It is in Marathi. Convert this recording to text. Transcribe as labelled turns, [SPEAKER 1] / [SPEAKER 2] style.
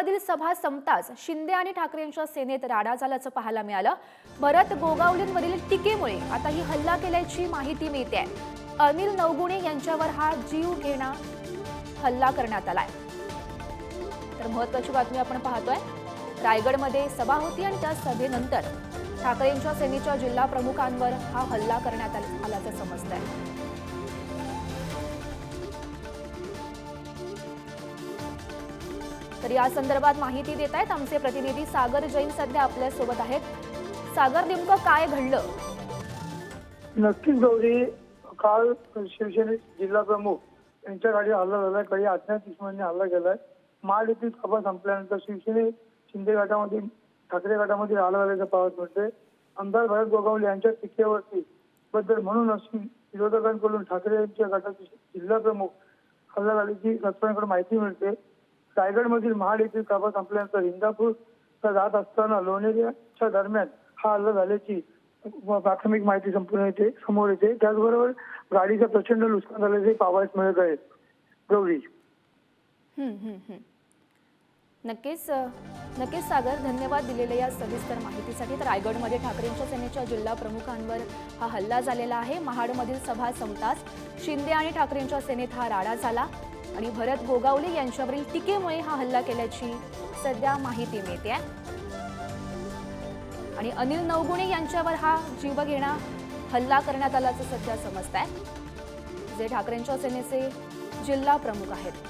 [SPEAKER 1] महाडमधील सभा संपताच शिंदे आणि ठाकरे यांच्या सेनेत राडा झाल्याचं पाहायला मिळालं। भरत गोगावलेंवरील टीकेमुळे आता ही हल्ला केल्याची माहिती मिळते। अनिल नवगुणे यांच्यावर हा जीव घेणा हल्ला करण्यात आलाय। तर महत्त्वाची बातमी आपण पाहतोय, रायगडमध्ये सभा होती आणि त्या सभेनंतर ठाकरे यांच्या सेनेच्या जिल्हा प्रमुखांवर हा हल्ला करण्यात आल्याचं समजतंय। तर या संदर्भात माहिती देत आहेत आमचे प्रतिनिधी सागर जैन सध्या आपल्या सोबत आहेत। सागर, नेमकं काय घडलं?
[SPEAKER 2] नक्कीच गौरी, काल शिवसेने जिल्हा प्रमुख यांच्या गाडी हल्ला झालाय। काही अज्ञात दुश्मनांनी हल्ला केलाय। महाड येथील सभा संपल्यानंतर शिवसेने शिंदे गटामध्ये ठाकरे गटामध्ये हल्ला झाल्याचं पाहत मिळते। आमदार भरत गोगावले यांच्या टीकेवरती बद्दल म्हणूनच विरोधकांकडून ठाकरे यांच्या गटाचे जिल्हा प्रमुख हल्ला झाल्याची सूत्रांकडून माहिती मिळते। रायगडमधील महाड येथील सभा संपल्यानंतर इंदापूर जात असताना लोणेऱ्याच्या दरम्यान हा हल्ला झाल्याची प्राथमिक माहिती समोर येते। त्याचबरोबर गाडीचं प्रचंड नुकसान झाल्याचे पाहावयास मिळत आहे। गौरी,
[SPEAKER 1] नक्कीच सागर, धन्यवाद दिलेल्या या सविस्तर माहितीसाठी। तर रायगडमध्ये ठाकरेंच्या सेनेच्या जिल्हा प्रमुखांवर हा हल्ला झालेला आहे। महाडमधील सभा संपताच शिंदे आणि ठाकरेंच्या सेनेत हा राडा झाला आणि भरत गोगावले यांच्यावरील टीकेमुळे हा हल्ला केल्याची सध्या माहिती मिळते। आणि अनिल नवगुणे यांच्यावर हा जीवघेणा हल्ला करण्यात आल्याचं सध्या समजतंय, जे ठाकरेंच्या सेनेचे जिल्हा प्रमुख आहेत।